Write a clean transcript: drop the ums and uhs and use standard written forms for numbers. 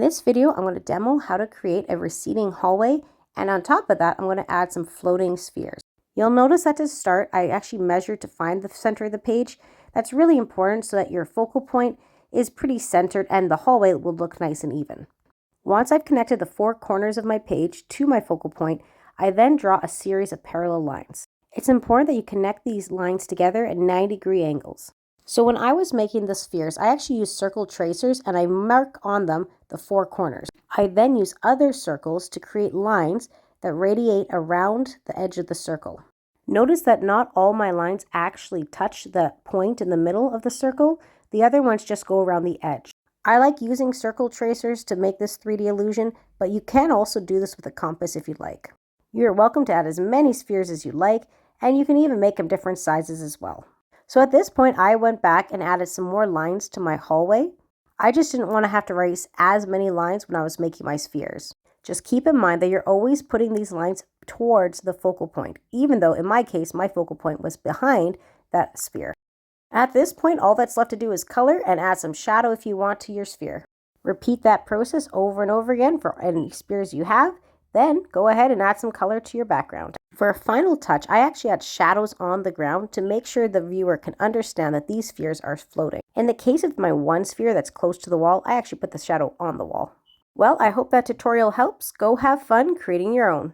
In this video, I'm going to demo how to create a receding hallway, and on top of that, I'm going to add some floating spheres. You'll notice that to start, I actually measured to find the center of the page. That's really important so that your focal point is pretty centered and the hallway will look nice and even. Once I've connected the four corners of my page to my focal point, I then draw a series of parallel lines. It's important that you connect these lines together at 90-degree angles. So when I was making the spheres, I actually used circle tracers and I mark on them the four corners. I then use other circles to create lines that radiate around the edge of the circle. Notice that not all my lines actually touch the point in the middle of the circle. The other ones just go around the edge. I like using circle tracers to make this 3D illusion, but you can also do this with a compass if you'd like. You're welcome to add as many spheres as you like, and you can even make them different sizes as well. So at this point, I went back and added some more lines to my hallway. I just didn't want to have to erase as many lines when I was making my spheres. Just keep in mind that you're always putting these lines towards the focal point, even though in my case, my focal point was behind that sphere. At this point, all that's left to do is color and add some shadow if you want to your sphere. Repeat that process over and over again for any spheres you have. Then go ahead and add some color to your background. For a final touch, I actually add shadows on the ground to make sure the viewer can understand that these spheres are floating. In the case of my one sphere that's close to the wall, I actually put the shadow on the wall. Well, I hope that tutorial helps. Go have fun creating your own.